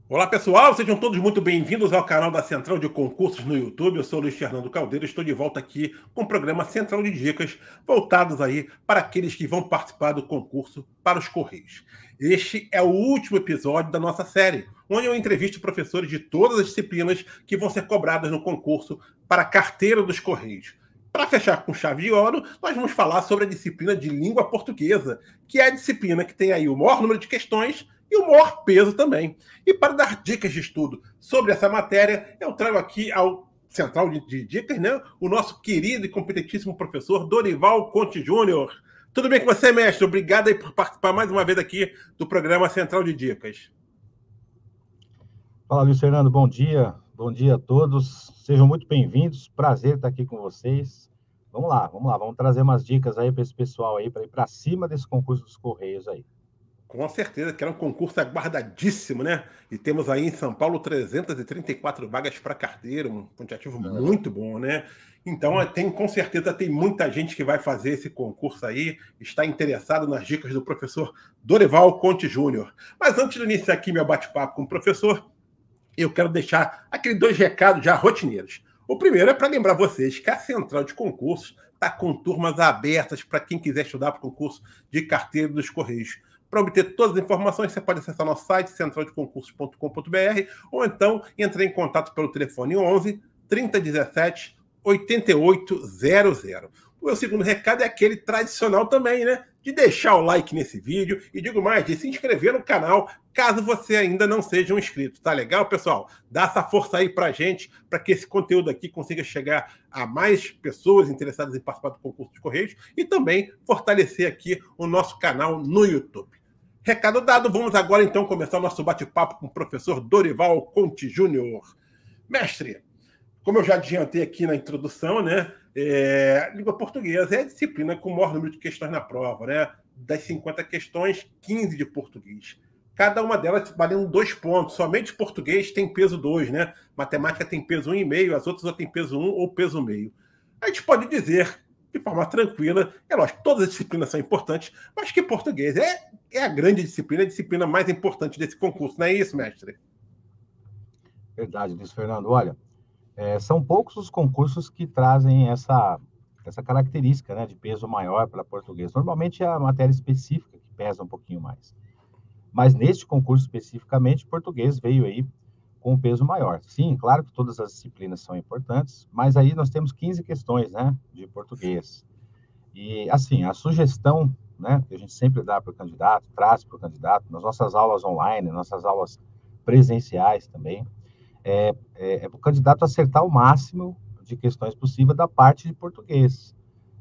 Olá pessoal, sejam todos muito bem-vindos ao canal da Central de Concursos no YouTube. Eu sou o Luiz Fernando Caldeira e estou de volta aqui com o programa Central de Dicas, voltados aí para aqueles que vão participar do concurso para os Correios. Este é o último episódio da nossa série, onde eu entrevisto professores de todas as disciplinas que vão ser cobradas no concurso para a carteira dos Correios. Para fechar com chave de ouro, nós vamos falar sobre a disciplina de língua portuguesa, que é a disciplina que tem aí o maior número de questões e o maior peso também. E para dar dicas de estudo sobre essa matéria, eu trago aqui ao Central de Dicas, né, o nosso querido e competentíssimo professor Dorival Conte Júnior. Tudo bem com você, mestre? Obrigado aí por participar mais uma vez aqui do programa Central de Dicas. Fala, Luiz Fernando, bom dia. Bom dia a todos. Sejam muito bem-vindos. Prazer estar aqui com vocês. Vamos lá. Vamos trazer umas dicas aí para esse pessoal aí, para ir para cima desse concurso dos Correios aí. Com certeza, que era um concurso aguardadíssimo, né? E temos aí em São Paulo 334 vagas para carteira, um quantitativo muito bom, né? Então, com certeza tem muita gente que vai fazer esse concurso aí, está interessado nas dicas do professor Dorival Conte Júnior. Mas antes de iniciar aqui meu bate-papo com o professor, eu quero deixar aqueles 2 recados já rotineiros. O primeiro é para lembrar vocês que a Central de Concursos está com turmas abertas para quem quiser estudar para o concurso de carteira dos Correios. Para obter todas as informações, você pode acessar nosso site, centraldeconcursos.com.br, ou então entrar em contato pelo telefone 11 3017 8800. O meu segundo recado é aquele tradicional também, né? De deixar o like nesse vídeo e, digo mais, de se inscrever no canal, caso você ainda não seja um inscrito. Tá legal, pessoal? Dá essa força aí pra gente, para que esse conteúdo aqui consiga chegar a mais pessoas interessadas em participar do concurso de Correios e também fortalecer aqui o nosso canal no YouTube. Recado dado, vamos agora então começar o nosso bate-papo com o professor Dorival Conte Júnior. Mestre, como eu já adiantei aqui na introdução, né, língua portuguesa é a disciplina com o maior número de questões na prova, né? Das 50 questões, 15 de português. Cada uma delas valendo 2 pontos. Somente português tem peso 2, né? Matemática tem peso 1,5, as outras só tem peso 1 ou peso meio. A gente pode dizer, de forma tranquila, é lógico, todas as disciplinas são importantes, mas que português é a grande disciplina, a disciplina mais importante desse concurso, não é isso, mestre? Verdade, Luiz Fernando. Olha, são poucos os concursos que trazem essa característica, né, de peso maior para português. Normalmente é a matéria específica que pesa um pouquinho mais. Mas neste concurso especificamente, português veio aí com um peso maior. Sim, claro que todas as disciplinas são importantes, mas aí nós temos 15 questões, né, de português. E, assim, a sugestão, né, que a gente sempre dá para o candidato, traz para o candidato, nas nossas aulas online, nossas aulas presenciais também, é para o candidato acertar o máximo de questões possível da parte de português,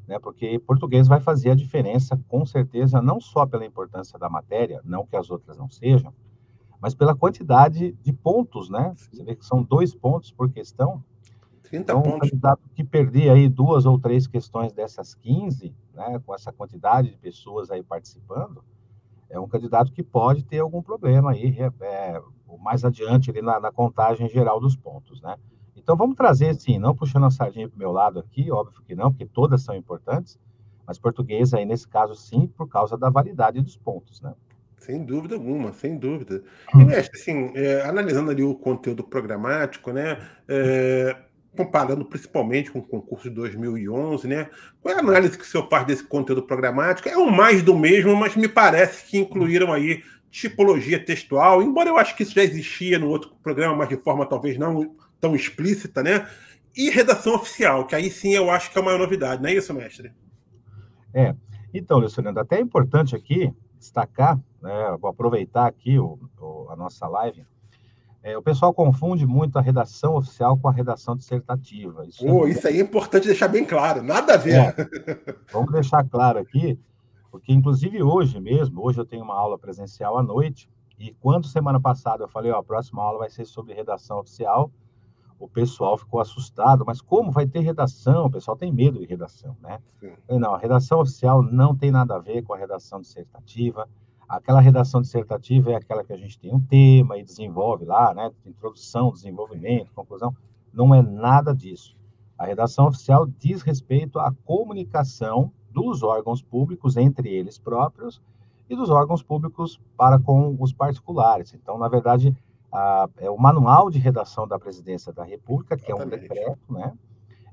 né, porque português vai fazer a diferença, com certeza, não só pela importância da matéria, não que as outras não sejam, mas pela quantidade de pontos, né? Você vê que são 2 pontos por questão. 30 então, pontos. Um candidato que perder aí 2 ou 3 questões dessas 15, né, com essa quantidade de pessoas aí participando, é um candidato que pode ter algum problema aí, mais adiante ali na contagem geral dos pontos, né? Então, vamos trazer, sim, não puxando a sardinha para o meu lado aqui, óbvio que não, porque todas são importantes, mas português aí, nesse caso, sim, por causa da validade dos pontos, né? Sem dúvida alguma, sem dúvida. E, mestre, assim, analisando ali o conteúdo programático, né, comparando principalmente com o concurso de 2011, né, qual é a análise que o senhor faz desse conteúdo programático? É o mais do mesmo, mas me parece que incluíram aí tipologia textual, embora eu acho que isso já existia no outro programa, mas de forma talvez não tão explícita, né, e redação oficial, que aí sim eu acho que é uma novidade, não é isso, mestre? Então, Luiz Fernando, até é importante aqui destacar, né, vou aproveitar aqui a nossa live, o pessoal confunde muito a redação oficial com a redação dissertativa. Isso aí é importante deixar bem claro, nada a ver. Vamos deixar claro aqui, porque inclusive hoje eu tenho uma aula presencial à noite, e quando semana passada eu falei, a próxima aula vai ser sobre redação oficial, o pessoal ficou assustado, mas como vai ter redação? O pessoal tem medo de redação, né? Não, a redação oficial não tem nada a ver com a redação dissertativa. Aquela redação dissertativa é aquela que a gente tem um tema e desenvolve lá, né? Introdução, desenvolvimento, conclusão. Não é nada disso. A redação oficial diz respeito à comunicação dos órgãos públicos entre eles próprios e dos órgãos públicos para com os particulares. Então, na verdade, é o Manual de Redação da Presidência da República, que é um decreto, né?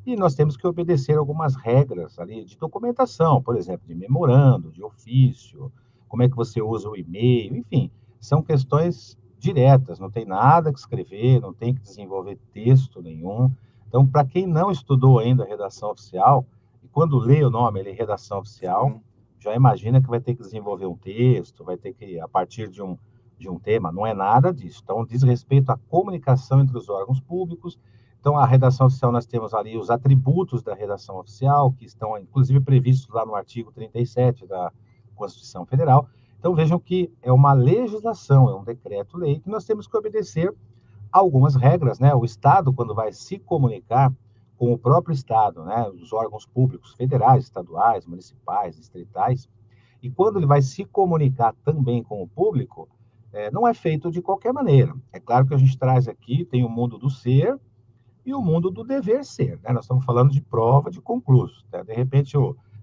E nós temos que obedecer algumas regras ali de documentação, por exemplo, de memorando, de ofício, como é que você usa o e-mail, enfim, são questões diretas, não tem nada que escrever, não tem que desenvolver texto nenhum. Então, para quem não estudou ainda a redação oficial, e quando lê o nome ali, redação oficial, já imagina que vai ter que desenvolver um texto, vai ter que, a partir de um tema, não é nada disso. Então, diz respeito à comunicação entre os órgãos públicos. Então, a redação oficial, nós temos ali os atributos da redação oficial, que estão, inclusive, previstos lá no artigo 37 da Constituição Federal. Então, vejam que é uma legislação, é um decreto-lei, que nós temos que obedecer algumas regras, né? O Estado, quando vai se comunicar com o próprio Estado, né? Os órgãos públicos federais, estaduais, municipais, distritais, e quando ele vai se comunicar também com o público, não é feito de qualquer maneira. É claro que a gente traz aqui, tem o mundo do ser e o mundo do dever ser, né? Nós estamos falando de prova de concurso, né? De repente,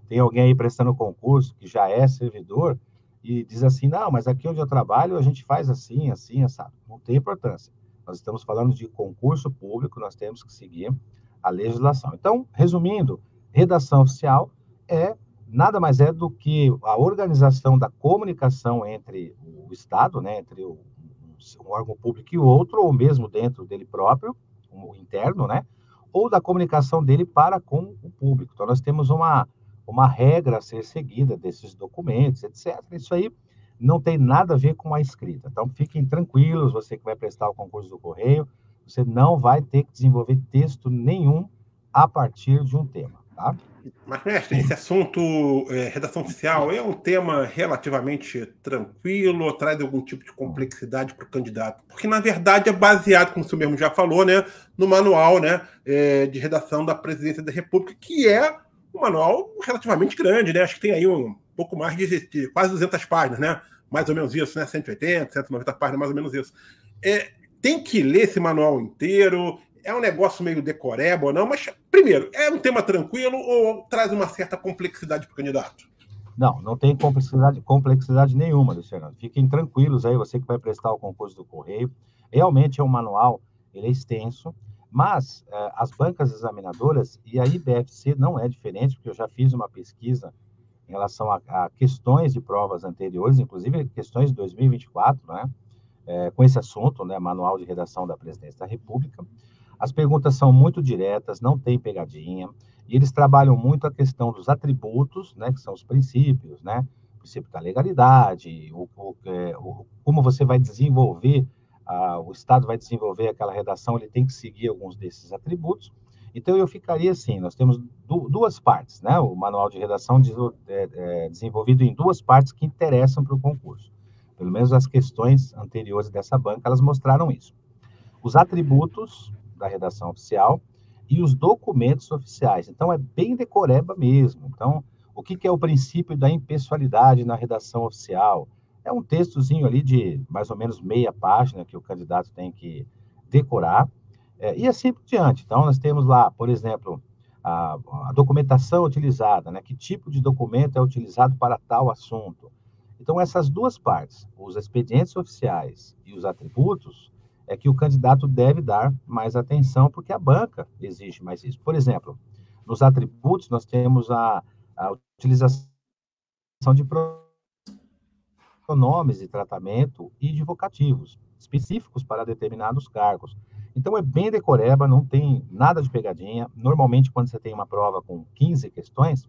tem alguém aí prestando concurso que já é servidor e diz assim, não, mas aqui onde eu trabalho a gente faz assim, assim, assado. Não tem importância. Nós estamos falando de concurso público, nós temos que seguir a legislação. Então, resumindo, redação oficial nada mais é do que a organização da comunicação entre o Estado, né, entre um órgão público e o outro, ou mesmo dentro dele próprio, o interno, né, ou da comunicação dele para com o público. Então, nós temos uma regra a ser seguida desses documentos, etc. Isso aí não tem nada a ver com a escrita. Então, fiquem tranquilos, você que vai prestar o concurso do Correio, você não vai ter que desenvolver texto nenhum a partir de um tema, tá? Mas, mestre, esse assunto, redação oficial, é um tema relativamente tranquilo ou traz algum tipo de complexidade para o candidato? Porque, na verdade, é baseado, como o senhor mesmo já falou, né, no manual, né, de redação da Presidência da República, que é um manual relativamente grande, né? Acho que tem aí um pouco mais de quase 200 páginas, né? Mais ou menos isso, né? 180, 190 páginas, mais ou menos isso. Tem que ler esse manual inteiro? É um negócio meio decoreba ou não? Mas, primeiro, é um tema tranquilo ou traz uma certa complexidade para o candidato? Não tem complexidade nenhuma, Luciano. Fiquem tranquilos aí, você que vai prestar o concurso do Correio. Realmente é um manual, ele é extenso, mas as bancas examinadoras, e a IBFC não é diferente, porque eu já fiz uma pesquisa em relação a questões de provas anteriores, inclusive questões de 2024, né, com esse assunto, né, Manual de Redação da Presidência da República. As perguntas são muito diretas, não tem pegadinha, e eles trabalham muito a questão dos atributos, né, que são os princípios, né, o princípio da legalidade, como você vai desenvolver, o Estado vai desenvolver aquela redação, ele tem que seguir alguns desses atributos. Então, eu ficaria assim, nós temos duas partes, né, o manual de redação desenvolvido em duas partes que interessam para o concurso. Pelo menos as questões anteriores dessa banca, elas mostraram isso. Os atributos da redação oficial e os documentos oficiais. Então, é bem decoreba mesmo. Então, o que é o princípio da impessoalidade na redação oficial? É um textozinho ali de mais ou menos meia página que o candidato tem que decorar, e assim por diante. Então, nós temos lá, por exemplo, a documentação utilizada, né? Que tipo de documento é utilizado para tal assunto. Então, essas duas partes, os expedientes oficiais e os atributos, é que o candidato deve dar mais atenção, porque a banca exige mais isso. Por exemplo, nos atributos, nós temos a utilização de pronomes de tratamento e de vocativos específicos para determinados cargos. Então, é bem decoreba, não tem nada de pegadinha. Normalmente, quando você tem uma prova com 15 questões,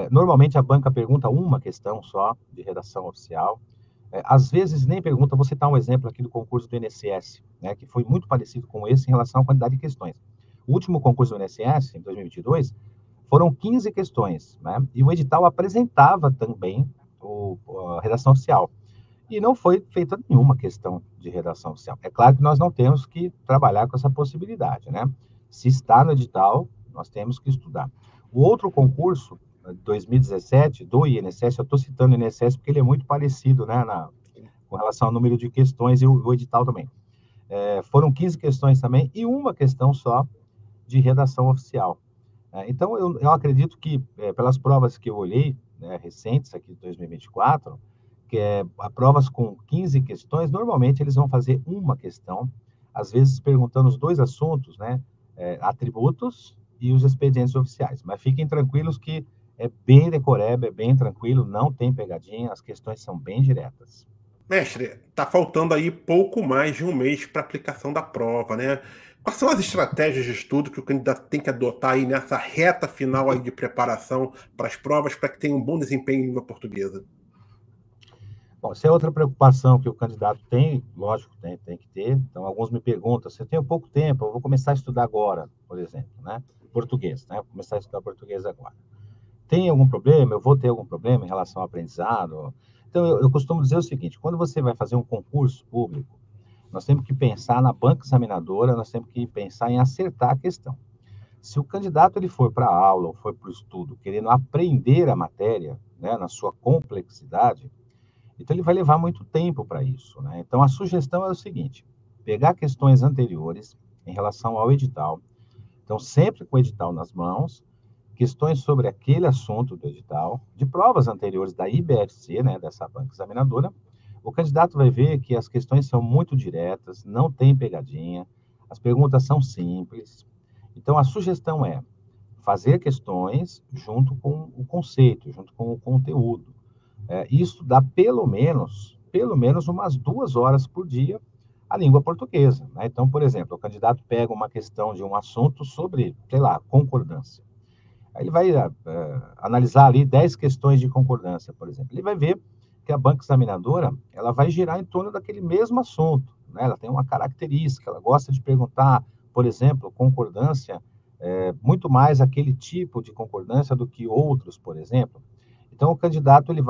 normalmente a banca pergunta uma questão só de redação oficial. Às vezes nem pergunta, vou citar um exemplo aqui do concurso do INSS, né, que foi muito parecido com esse em relação à quantidade de questões. O último concurso do INSS, em 2022, foram 15 questões, né, e o edital apresentava também a redação oficial. E não foi feita nenhuma questão de redação oficial. É claro que nós não temos que trabalhar com essa possibilidade, né? Se está no edital, nós temos que estudar. O outro concurso, 2017, do INSS, eu estou citando o INSS porque ele é muito parecido, né, com relação ao número de questões e o edital também. Foram 15 questões também e uma questão só de redação oficial. Então, eu acredito que, pelas provas que eu olhei, né, recentes aqui de 2024, que provas com 15 questões, normalmente eles vão fazer uma questão, às vezes perguntando os dois assuntos, né, atributos e os expedientes oficiais. Mas fiquem tranquilos que é bem decoreba, é bem tranquilo, não tem pegadinha, as questões são bem diretas. Mestre, tá faltando aí pouco mais de um mês para aplicação da prova, né? Quais são as estratégias de estudo que o candidato tem que adotar aí nessa reta final aí de preparação para as provas para que tenha um bom desempenho em língua portuguesa? Bom, se é outra preocupação que o candidato tem, lógico, tem que ter. Então, alguns me perguntam, você tem pouco tempo, eu vou começar a estudar agora, por exemplo, né? Português, né? Vou começar a estudar português agora. Tem algum problema? Eu vou ter algum problema em relação ao aprendizado? Então, eu costumo dizer o seguinte, quando você vai fazer um concurso público, nós temos que pensar na banca examinadora, nós temos que pensar em acertar a questão. Se o candidato ele for para a aula ou for para o estudo querendo aprender a matéria, né, na sua complexidade, então ele vai levar muito tempo para isso, né? Então, a sugestão é o seguinte, pegar questões anteriores em relação ao edital, então, sempre com o edital nas mãos, questões sobre aquele assunto do edital, de provas anteriores da IBFC, né, dessa banca examinadora, o candidato vai ver que as questões são muito diretas, não tem pegadinha, as perguntas são simples. Então, a sugestão é fazer questões junto com o conceito, junto com o conteúdo. Isso dá pelo menos umas 2 horas por dia a língua portuguesa, né? Então, por exemplo, o candidato pega uma questão de um assunto sobre, sei lá, concordância. Aí ele vai analisar ali 10 questões de concordância, por exemplo. Ele vai ver que a banca examinadora ela vai girar em torno daquele mesmo assunto, né? Ela tem uma característica, ela gosta de perguntar, por exemplo, concordância, muito mais aquele tipo de concordância do que outros, por exemplo. Então, o candidato ele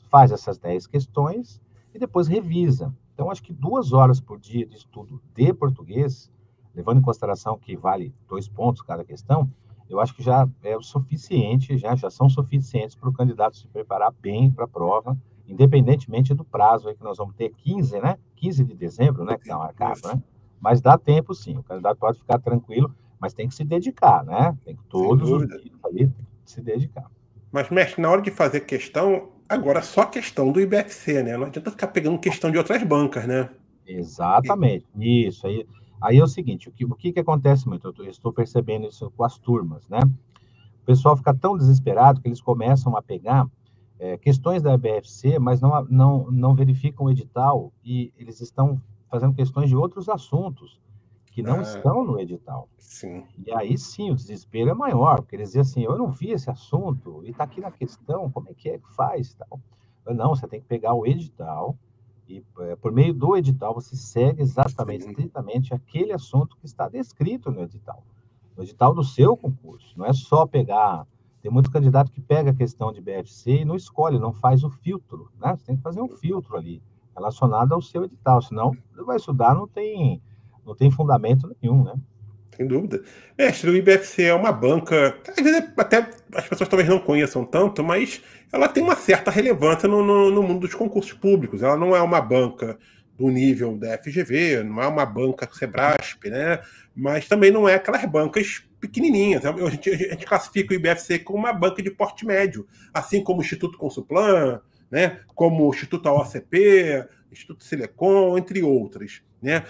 faz essas 10 questões e depois revisa. Então, acho que 2 horas por dia de estudo de português, levando em consideração que vale 2 pontos cada questão, eu acho que já é o suficiente, já são suficientes para o candidato se preparar bem para a prova, independentemente do prazo aí que nós vamos ter, 15, né? 15 de dezembro, né? Que está marcado, né? Mas dá tempo, sim. O candidato pode ficar tranquilo, mas tem que se dedicar, né? Tem que Sem todos os dúvida. dias ali tem que se dedicar. Mas, mestre, na hora de fazer questão, agora só questão do IBFC, né? Não adianta ficar pegando questão de outras bancas, né? Exatamente, isso. Aí é o seguinte, o que acontece muito? Eu estou percebendo isso com as turmas, né? O pessoal fica tão desesperado que eles começam a pegar questões da BFC, mas não verificam o edital e eles estão fazendo questões de outros assuntos que não Ah, estão no edital. sim. E aí sim, o desespero é maior, porque eles dizem assim, eu não vi esse assunto e está aqui na questão, como é que faz? Tal. Não, você tem que pegar o edital e, por meio do edital, você segue exatamente, Sim. estritamente aquele assunto que está descrito no edital do seu concurso. Não é só pegar. Tem muito candidato que pega a questão de BFC e não escolhe, não faz o filtro, né? Você tem que fazer um filtro ali, relacionado ao seu edital, senão você vai estudar, não tem fundamento nenhum, né? Sem dúvida. Mestre, o IBFC é uma banca, às vezes até as pessoas talvez não conheçam tanto, mas ela tem uma certa relevância no mundo dos concursos públicos. Ela não é uma banca do nível da FGV, não é uma banca Sebrasp, né? Mas também não é aquelas bancas pequenininhas. A gente classifica o IBFC como uma banca de porte médio, assim como o Instituto Consulplan, né? Como o Instituto AOCP, Instituto Silecom, entre outras, né?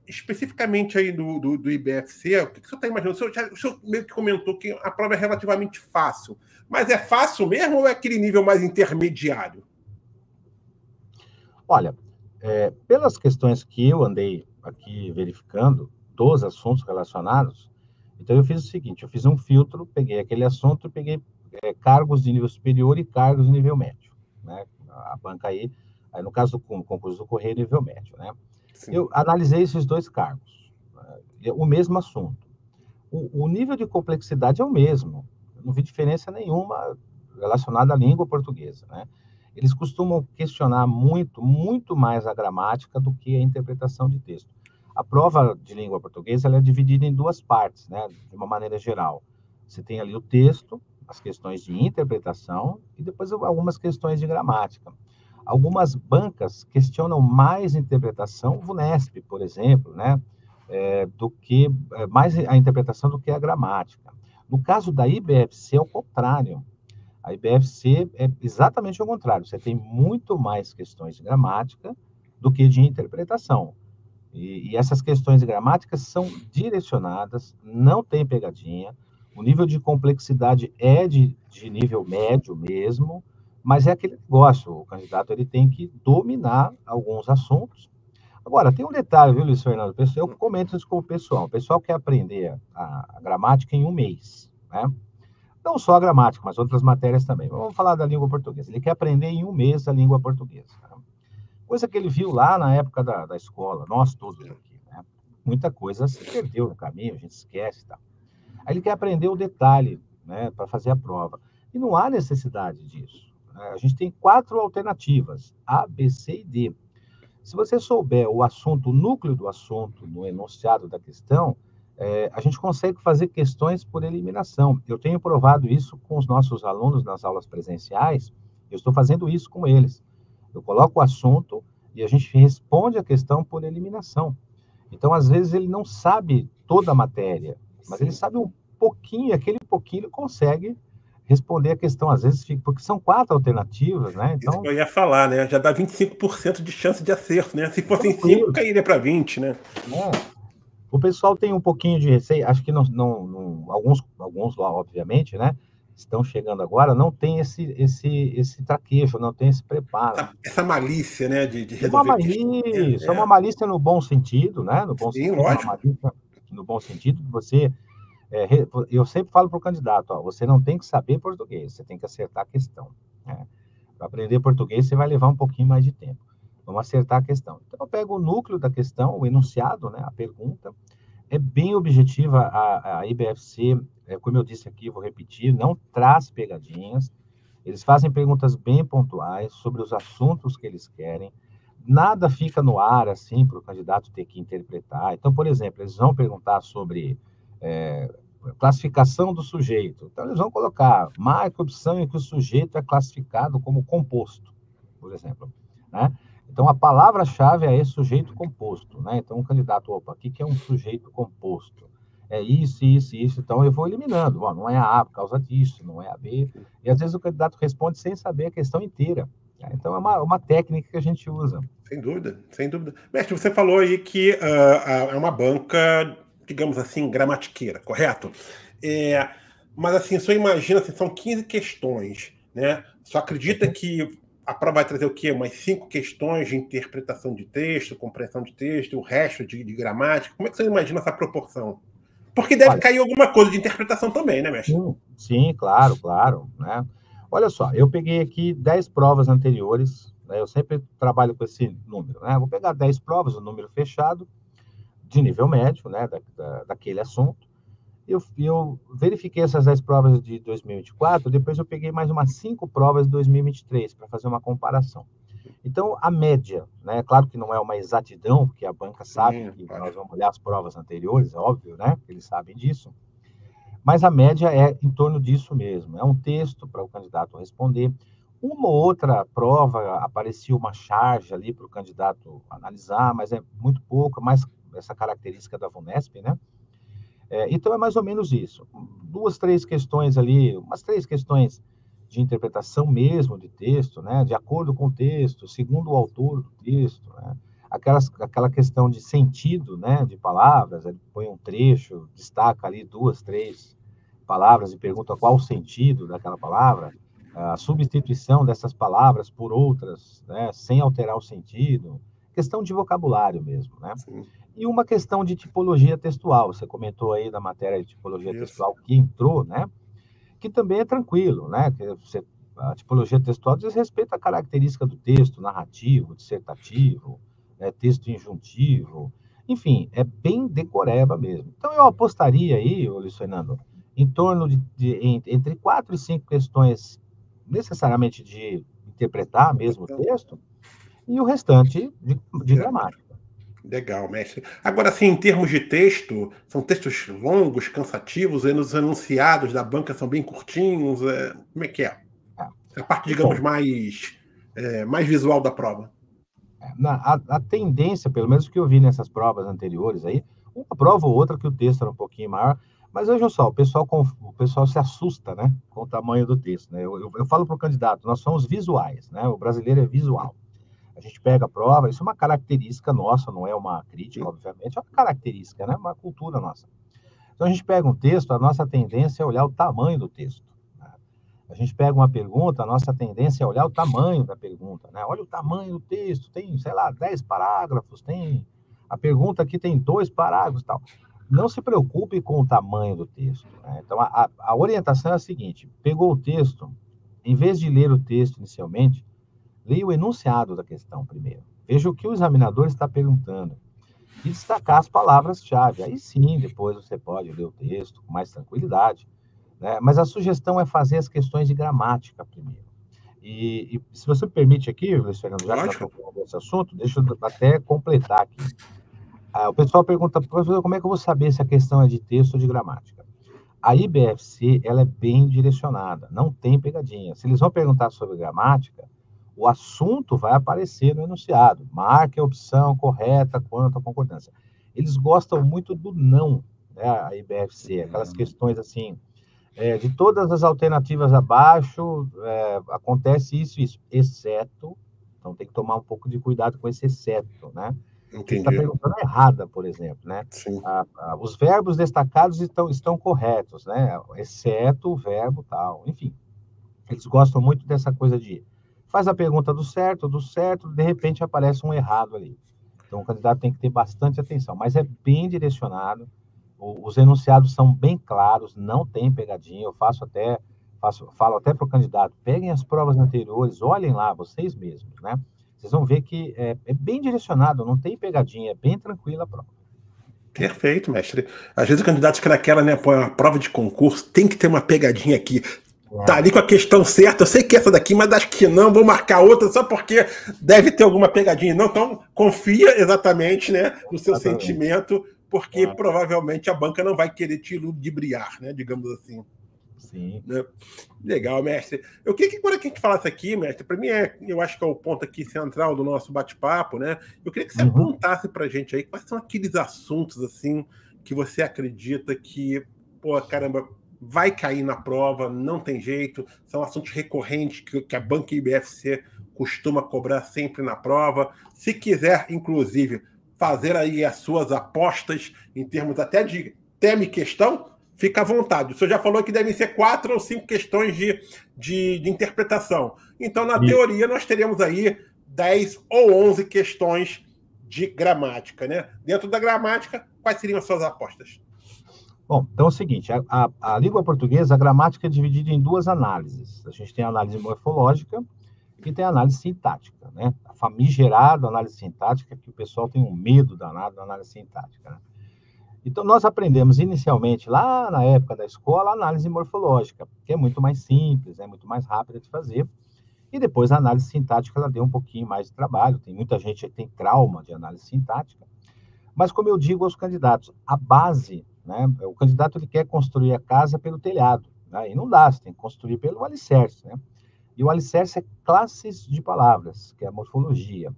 Especificamente aí do IBFC, o que o senhor está imaginando? O senhor meio que comentou que a prova é relativamente fácil, mas é fácil mesmo ou é aquele nível mais intermediário? Olha, pelas questões que eu andei aqui verificando, dos assuntos relacionados, então eu fiz o seguinte, eu fiz um filtro, peguei aquele assunto e peguei cargos de nível superior e cargos de nível médio, né? A banca aí no caso do concurso do Correio, nível médio, né? Sim. Eu analisei esses 2 cargos, o mesmo assunto. O nível de complexidade é o mesmo, não vi diferença nenhuma relacionada à língua portuguesa, né? Eles costumam questionar muito mais a gramática do que a interpretação de texto. A prova de língua portuguesa ela é dividida em 2 partes, né? De uma maneira geral. Você tem ali o texto, as questões de interpretação e depois algumas questões de gramática. Algumas bancas questionam mais interpretação, o VUNESP, por exemplo, né? Do que mais a interpretação do que a gramática. No caso da IBFC, é o contrário. A IBFC é exatamente o contrário. Você tem muito mais questões de gramática do que de interpretação. E essas questões de gramática são direcionadas, não tem pegadinha, o nível de complexidade é de nível médio mesmo, mas é aquele negócio, o candidato ele tem que dominar alguns assuntos. Agora, tem um detalhe, viu, Luiz Fernando? Eu comento isso com o pessoal quer aprender a gramática em um mês, né? Não só a gramática, mas outras matérias também. Vamos falar da língua portuguesa. Ele quer aprender em um mês a língua portuguesa. Né? Coisa que ele viu lá na época da escola, nós todos aqui, né? Muita coisa se perdeu no caminho, a gente esquece e tal. Aí ele quer aprender o detalhe, né, para fazer a prova. E não há necessidade disso. Né? A gente tem 4 alternativas, A, B, C e D. Se você souber o assunto, o núcleo do assunto, no enunciado da questão, a gente consegue fazer questões por eliminação. Eu tenho provado isso com os nossos alunos nas aulas presenciais, eu estou fazendo isso com eles. Eu coloco o assunto e a gente responde a questão por eliminação. Então, às vezes, ele não sabe toda a matéria, mas ele sabe um pouquinho, aquele pouquinho ele consegue responder a questão, às vezes, porque são 4 alternativas, né? Então, isso que eu ia falar, né? Já dá 25% de chance de acerto, né? Se fossem 5, cairia para 20, né? O pessoal tem um pouquinho de receio, acho que alguns lá, obviamente, né? Estão chegando agora, não tem esse traquejo, não tem esse preparo. Essa malícia, né, de resolver questões. É uma malícia no bom sentido, né? No bom sentido, lógico. Malícia, no bom sentido, você... eu sempre falo para o candidato, ó, você não tem que saber português, você tem que acertar a questão. Né? Para aprender português, você vai levar um pouquinho mais de tempo. Vamos acertar a questão. Então, eu pego o núcleo da questão, o enunciado, né, a pergunta. É bem objetiva a IBFC, como eu disse aqui, vou repetir, não traz pegadinhas. Eles fazem perguntas bem pontuais sobre os assuntos que eles querem. Nada fica no ar, assim, para o candidato ter que interpretar. Então, por exemplo, eles vão perguntar sobre classificação do sujeito. Então, eles vão colocar, marque a opção em que o sujeito é classificado como composto, por exemplo, né? Então, a palavra-chave é esse sujeito composto, né? Então, o candidato, opa, o que é um sujeito composto? É isso, isso, isso. Então, eu vou eliminando. Bom, não é a A por causa disso, não é a B. E, às vezes, o candidato responde sem saber a questão inteira. Né? Então, é uma técnica que a gente usa. Sem dúvida, sem dúvida. Mestre, você falou aí que é uma banca, digamos assim, gramatiqueira, correto? Mas, assim, só imagina, assim, são 15 questões, né? Só acredita que a prova vai trazer o quê? Umas 5 questões de interpretação de texto, compreensão de texto, o resto de gramática. Como é que você imagina essa proporção? Porque deve cair alguma coisa de interpretação também, né, mestre? Sim, claro, né? Olha só, eu peguei aqui 10 provas anteriores, né? Eu sempre trabalho com esse número, né? Vou pegar 10 provas, um número fechado, de nível médio, né? Daquele assunto. Eu verifiquei essas 10 provas de 2024, depois eu peguei mais umas 5 provas de 2023 para fazer uma comparação. Então, a média, né? Claro que não é uma exatidão, porque a banca sabe que nós vamos olhar as provas anteriores, é óbvio, né? Eles sabem disso. Mas a média é em torno disso mesmo. É um texto para o candidato responder. Uma ou outra prova aparecia uma charge ali para o candidato analisar, mas é muito pouco, mais essa característica da VUNESP, né? Então, é mais ou menos isso. 2, 3 questões ali, umas 3 questões de interpretação mesmo de texto, né? De acordo com o texto, segundo o autor do texto, né? Aquela questão de sentido, né? De palavras, ele põe um trecho, destaca ali 2, 3 palavras e pergunta qual o sentido daquela palavra, a substituição dessas palavras por outras, né? Sem alterar o sentido. Questão de vocabulário mesmo, né? Sim. E uma questão de tipologia textual. Você comentou aí da matéria de tipologia textual que entrou, né? Que também é tranquilo, né? A tipologia textual diz respeito à característica do texto, narrativo, dissertativo, né? Texto injuntivo, enfim, é bem decoreba mesmo. Então, eu apostaria aí, Luiz Fernando, em torno entre 4 e 5 questões necessariamente de interpretar mesmo o texto e o restante de gramática. Legal, mestre. Agora, assim, em termos de texto, são textos longos, cansativos, e os enunciados da banca são bem curtinhos. Como é que é? A parte, digamos, mais visual da prova. A tendência, pelo menos que eu vi nessas provas anteriores aí, uma prova ou outra que o texto era um pouquinho maior, Mas veja só, o pessoal se assusta, né, com o tamanho do texto, né? Eu falo para o candidato, nós somos visuais, né? O brasileiro é visual. A gente pega a prova, isso é uma característica nossa, não é uma crítica, obviamente, é uma característica, né? Uma cultura nossa. Então, a gente pega um texto, a nossa tendência é olhar o tamanho do texto. Né? A gente pega uma pergunta, a nossa tendência é olhar o tamanho da pergunta, né? Olha o tamanho do texto, tem, sei lá, 10 parágrafos, tem... A pergunta aqui tem 2 parágrafos e tal. Não se preocupe com o tamanho do texto. Né? Então, a orientação é a seguinte: pegou o texto, em vez de ler o texto inicialmente, leia o enunciado da questão primeiro. Veja o que o examinador está perguntando e destacar as palavras-chave. Aí sim, depois você pode ler o texto com mais tranquilidade, né? Mas a sugestão é fazer as questões de gramática primeiro. E se você me permite aqui, Luiz Fernando, já que nós estamos falando desse assunto, deixa eu até completar aqui. O pessoal pergunta, professor, como é que eu vou saber se a questão é de texto ou de gramática? A IBFC, ela é bem direcionada, não tem pegadinha. Se eles vão perguntar sobre gramática, o assunto vai aparecer no enunciado. Marque a opção correta quanto à concordância. Eles gostam muito do não, né, a IBFC, aquelas questões assim, de todas as alternativas abaixo, acontece isso e isso, exceto, então tem que tomar um pouco de cuidado com esse exceto, né? Você está perguntando errada, por exemplo, né? Os verbos destacados estão corretos, né? Exceto o verbo tal, enfim. Eles gostam muito dessa coisa de faz a pergunta do certo, de repente aparece um errado ali. Então, o candidato tem que ter bastante atenção, mas é bem direcionado, os enunciados são bem claros, não tem pegadinha, falo até para o candidato, peguem as provas anteriores, olhem lá, vocês mesmos, né? Vocês vão ver que é bem direcionado, não tem pegadinha, é bem tranquila a prova. Perfeito, mestre. Às vezes o candidato fica naquela, né, pô, uma prova de concurso, tem que ter uma pegadinha aqui. Tá ali com a questão certa, eu sei que é essa daqui, mas acho que não, vou marcar outra só porque deve ter alguma pegadinha. Não, então confia exatamente, né, no seu sentimento, porque provavelmente a banca não vai querer te ludibriar, né, digamos assim. Sim. Né? Legal, mestre. Eu queria que quando a gente falasse aqui, mestre, para mim eu acho que é o ponto aqui central do nosso bate-papo, né? Eu queria que você apontasse para a gente aí quais são aqueles assuntos assim que você acredita que, pô, caramba, vai cair na prova, não tem jeito, são assuntos recorrentes que a banca IBFC costuma cobrar sempre na prova. Se quiser, inclusive, fazer aí as suas apostas em termos até de tema e questão, fica à vontade. O senhor já falou que devem ser 4 ou 5 questões de interpretação. Então, na teoria, nós teríamos aí 10 ou 11 questões de gramática, né? Dentro da gramática, quais seriam as suas apostas? Bom, então é o seguinte, a língua portuguesa, a gramática é dividida em 2 análises. A gente tem a análise morfológica e tem a análise sintática, né? A famigerada análise sintática, que o pessoal tem um medo danado da análise sintática, né? Então, nós aprendemos inicialmente, lá na época da escola, a análise morfológica, que é muito mais simples, é muito mais rápida de fazer. E depois a análise sintática, ela deu um pouquinho mais de trabalho. Tem muita gente que tem trauma de análise sintática. Mas, como eu digo aos candidatos, a base, né? O candidato ele quer construir a casa pelo telhado, né? E não dá, você tem que construir pelo alicerce, né? E o alicerce é classes de palavras, que é a morfologia.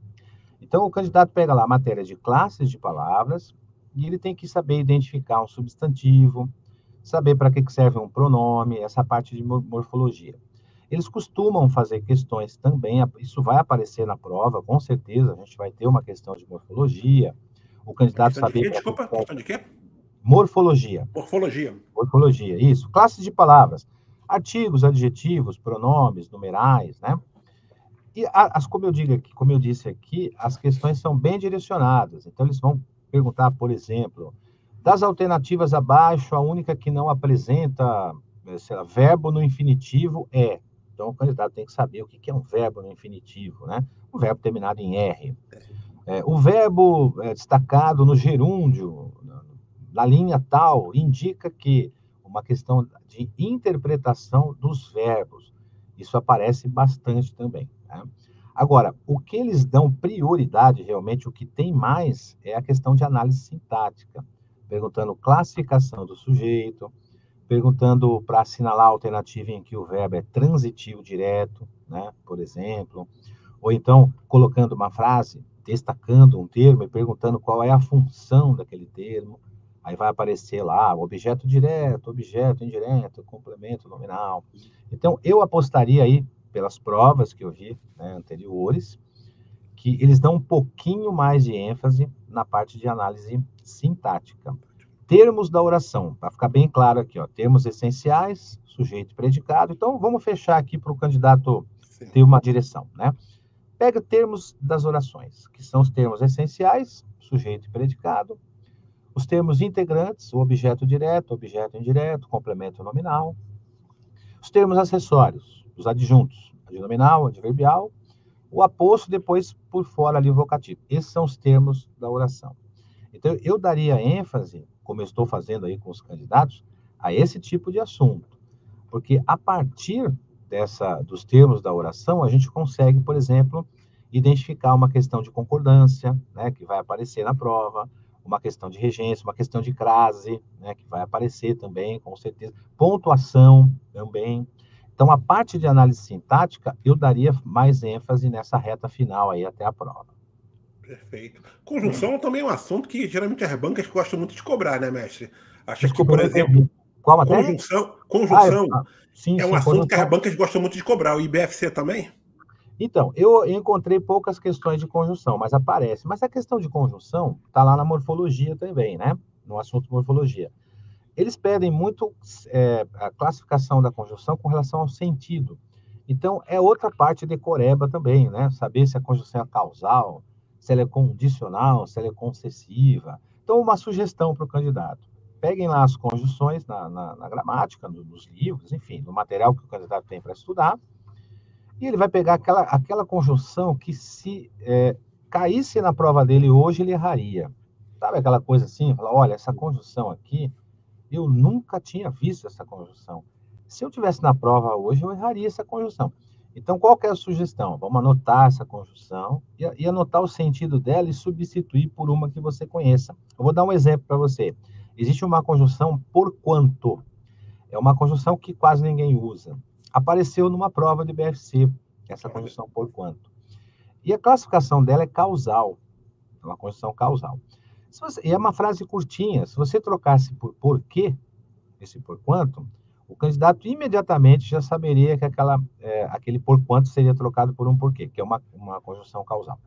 Então, o candidato pega lá a matéria de classes de palavras, e ele tem que saber identificar um substantivo, saber para que serve um pronome, essa parte de morfologia. Eles costumam fazer questões também, isso vai aparecer na prova, com certeza, a gente vai ter uma questão de morfologia, o candidato saber... Desculpa, questão de quê? Morfologia. Morfologia, isso. Classes de palavras, artigos, adjetivos, pronomes, numerais, né? E como eu disse aqui, as questões são bem direcionadas, então eles vão perguntar, por exemplo, das alternativas abaixo, a única que não apresenta, sei lá, verbo no infinitivo é. Então, o candidato tem que saber o que é um verbo no infinitivo, né? Um verbo terminado em R. O verbo destacado no gerúndio, na linha tal, indica que uma questão de interpretação dos verbos. Isso aparece bastante também, né? Agora, o que eles dão prioridade, realmente, o que tem mais é a questão de análise sintática, perguntando classificação do sujeito, perguntando para assinalar a alternativa em que o verbo é transitivo direto, né, por exemplo, ou então colocando uma frase, destacando um termo e perguntando qual é a função daquele termo, Aí vai aparecer lá objeto direto, objeto indireto, complemento nominal. Então, eu apostaria aí, pelas provas que eu vi, né, anteriores, que eles dão um pouquinho mais de ênfase na parte de análise sintática. Termos da oração, para ficar bem claro aqui, ó, termos essenciais, sujeito e predicado. Então, vamos fechar aqui para o candidato ter uma direção, né? Pega termos das orações, que são os termos essenciais, sujeito e predicado, os termos integrantes, o objeto direto, objeto indireto, complemento nominal, os termos acessórios, os adjuntos, adnominal, adverbial, o aposto depois por fora ali vocativo. Esses são os termos da oração. Então, eu daria ênfase, como eu estou fazendo aí com os candidatos, a esse tipo de assunto. Porque a partir dos termos da oração, a gente consegue, por exemplo, identificar uma questão de concordância, né, que vai aparecer na prova, uma questão de regência, uma questão de crase, né, que vai aparecer também, com certeza, pontuação também. Então, a parte de análise sintática, eu daria mais ênfase nessa reta final aí até a prova. Perfeito. Conjunção também é um assunto que geralmente as bancas gostam muito de cobrar, né, mestre? Acha que, por exemplo, qual matéria? Conjunção sim, é um assunto que as bancas gostam muito de cobrar. O IBFC também? Então, eu encontrei poucas questões de conjunção, mas aparece. Mas a questão de conjunção está lá na morfologia também, né? No assunto morfologia. Eles pedem muito a classificação da conjunção com relação ao sentido. Então, é outra parte decoreba também, né? Saber se a conjunção é causal, se ela é condicional, se ela é concessiva. Então, uma sugestão para o candidato. Peguem lá as conjunções na gramática, nos livros, enfim, no material que o candidato tem para estudar, e ele vai pegar aquela conjunção que se caísse na prova dele hoje, ele erraria. Sabe aquela coisa assim? Fala, olha, essa conjunção aqui, eu nunca tinha visto essa conjunção. Se eu tivesse na prova hoje, eu erraria essa conjunção. Então, qual que é a sugestão? Vamos anotar essa conjunção e anotar o sentido dela e substituir por uma que você conheça. Eu vou dar um exemplo para você. Existe uma conjunção por quanto. É uma conjunção que quase ninguém usa. Apareceu numa prova de BFC, essa conjunção por quanto. E a classificação dela é causal. É uma conjunção causal. E é uma frase curtinha. Se você trocasse por porquê, esse por quanto, o candidato imediatamente já saberia que aquele por quanto seria trocado por um porquê, que é uma conjunção causal.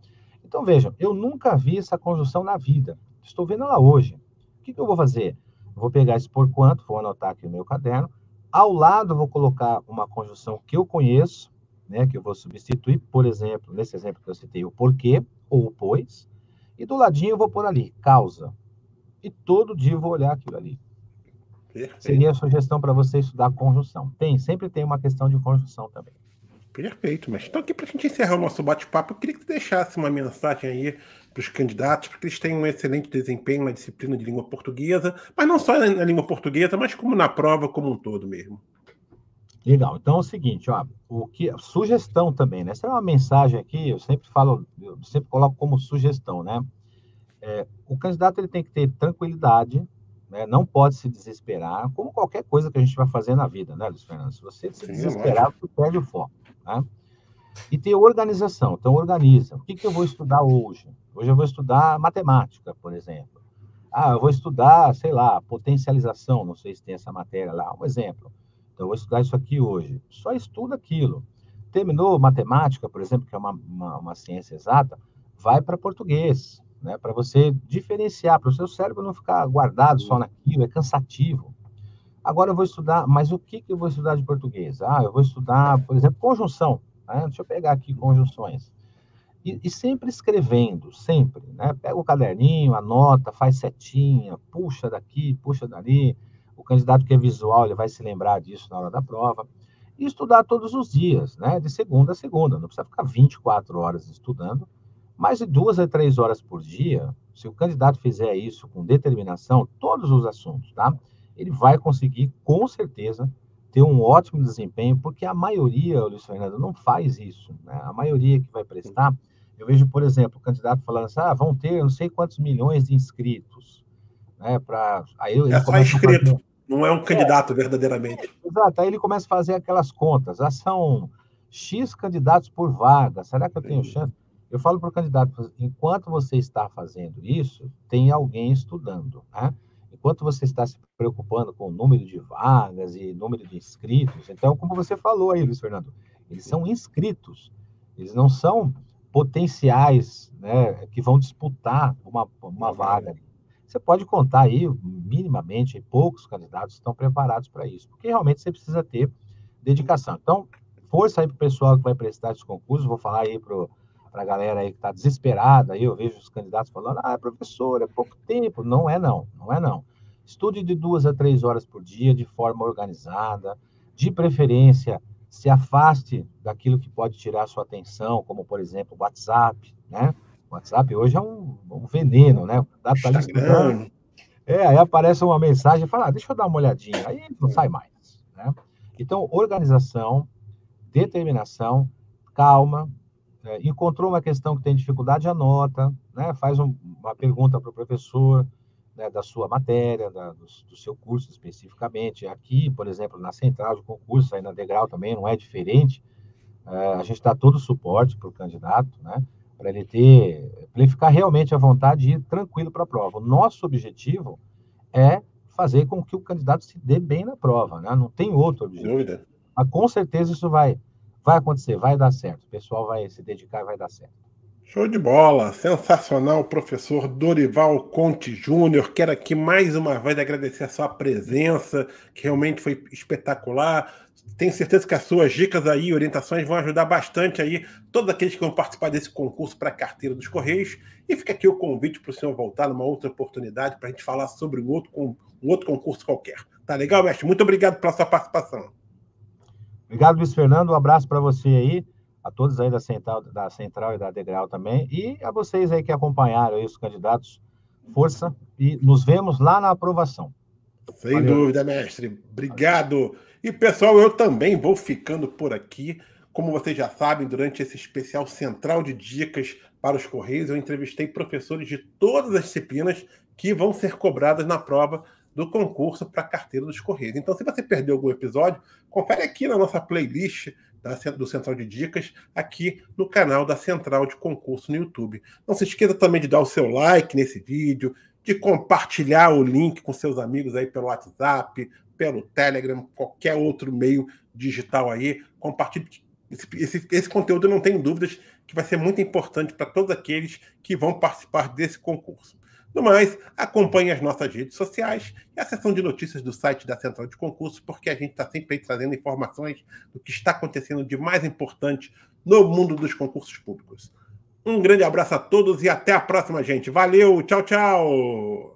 Então, vejam, eu nunca vi essa conjunção na vida. Estou vendo ela hoje. O que eu vou fazer? Eu vou pegar esse por quanto, vou anotar aqui no meu caderno. Ao lado, eu vou colocar uma conjunção que eu conheço, né, que eu vou substituir, por exemplo, nesse exemplo que eu citei, o porquê ou o pois. E do ladinho eu vou pôr ali, causa. E todo dia eu vou olhar aquilo ali. Perfeito. Seria a sugestão para você estudar conjunção. Sempre tem uma questão de conjunção também. Perfeito, mas então aqui para a gente encerrar o nosso bate-papo, eu queria que você deixasse uma mensagem aí para os candidatos, para que eles tenham um excelente desempenho na disciplina de língua portuguesa, mas não só na língua portuguesa, mas como na prova como um todo mesmo. Legal, então é o seguinte, ó, sugestão também, né? Essa é uma mensagem aqui, eu sempre coloco como sugestão, né? O candidato ele tem que ter tranquilidade, né? Não pode se desesperar, como qualquer coisa que a gente vai fazer na vida, né, Luiz Fernando? Se você se desesperar, você perde o foco, né? E ter organização, então organiza. O que eu vou estudar hoje? Hoje eu vou estudar matemática, por exemplo. Eu vou estudar, sei lá, potencialização, não sei se tem essa matéria lá, um exemplo. Então, eu vou estudar isso aqui hoje. Só estuda aquilo. Terminou matemática, por exemplo, que é uma ciência exata, vai para português, né? Para você diferenciar, para o seu cérebro não ficar guardado só naquilo, é cansativo. Agora eu vou estudar, mas o que eu vou estudar de português? Eu vou estudar, por exemplo, conjunção. Né? Deixa eu pegar aqui conjunções. E sempre escrevendo, sempre, né? Pega o caderninho, anota, faz setinha, puxa daqui, puxa dali. O candidato que é visual, ele vai se lembrar disso na hora da prova. E estudar todos os dias, né? De segunda a segunda. Não precisa ficar 24 horas estudando, mas de 2 a 3 horas por dia. Se o candidato fizer isso com determinação, todos os assuntos, tá? Ele vai conseguir, com certeza, ter um ótimo desempenho, porque a maioria, Luiz Fernando, não faz isso, né? A maioria que vai prestar, eu vejo, por exemplo, o candidato falando assim, vão ter não sei quantos milhões de inscritos, né? Aí ele só inscrito, não é um candidato verdadeiramente. Exato, aí ele começa a fazer aquelas contas, são X candidatos por vaga, será que eu tenho chance? Eu falo para o candidato, enquanto você está fazendo isso, tem alguém estudando, né? enquanto você está se preocupando com o número de vagas e número de inscritos, então, como você falou aí, Luiz Fernando, eles são inscritos, eles não são potenciais, né, que vão disputar uma vaga. Você pode contar aí, minimamente, poucos candidatos estão preparados para isso, porque realmente você precisa ter dedicação. Então, força aí para o pessoal que vai prestar esse concurso, vou falar aí para a galera aí que está desesperada, aí eu vejo os candidatos falando, professor, é pouco tempo. Não é não, não é não. Estude de 2 a 3 horas por dia, de forma organizada, de preferência, se afaste daquilo que pode tirar a sua atenção, como, por exemplo, o WhatsApp, né? O WhatsApp hoje é um veneno, né? O candidato está ali estudando, aí aparece uma mensagem e fala, deixa eu dar uma olhadinha, aí não sai mais, né? Então, organização, determinação, calma, encontrou uma questão que tem dificuldade, anota, né? Faz uma pergunta para o professor, né, da sua matéria, do seu curso especificamente. Aqui, por exemplo, na central de concurso, aí na Degrau também não é diferente, a gente dá todo o suporte para o candidato, né? Para ele ficar realmente à vontade e ir tranquilo para a prova. O nosso objetivo é fazer com que o candidato se dê bem na prova, né? Não tem outro objetivo. Sem dúvida. Mas com certeza isso vai acontecer, vai dar certo. O pessoal vai se dedicar e vai dar certo. Show de bola, sensacional, professor Dorival Conte Júnior. Quero aqui mais uma vez agradecer a sua presença, que realmente foi espetacular. Tenho certeza que as suas dicas aí, orientações vão ajudar bastante aí todos aqueles que vão participar desse concurso para a carteira dos Correios. E fica aqui o convite para o senhor voltar numa outra oportunidade para a gente falar sobre um outro concurso qualquer. Tá legal, mestre? Muito obrigado pela sua participação. Obrigado, Luiz Fernando. Um abraço para você aí, a todos aí da Central e da Degrau também, e a vocês aí que acompanharam aí os candidatos. Força, e nos vemos lá na aprovação. Sem dúvida, mestre. Obrigado. E, pessoal, eu também vou ficando por aqui. Como vocês já sabem, durante esse especial Central de Dicas para os Correios, eu entrevistei professores de todas as disciplinas que vão ser cobradas na prova do concurso para a carteira dos Correios. Então, se você perdeu algum episódio, confere aqui na nossa playlist do Central de Dicas, aqui no canal da Central de Concurso no YouTube. Não se esqueça também de dar o seu like nesse vídeo, de compartilhar o link com seus amigos aí pelo WhatsApp, pelo Telegram, qualquer outro meio digital aí. Compartilhe. Esse conteúdo, eu não tenho dúvidas, que vai ser muito importante para todos aqueles que vão participar desse concurso. No mais, acompanhe as nossas redes sociais e a seção de notícias do site da Central de Concurso, porque a gente está sempre aí trazendo informações do que está acontecendo de mais importante no mundo dos concursos públicos. Um grande abraço a todos e até a próxima, gente. Valeu, tchau, tchau!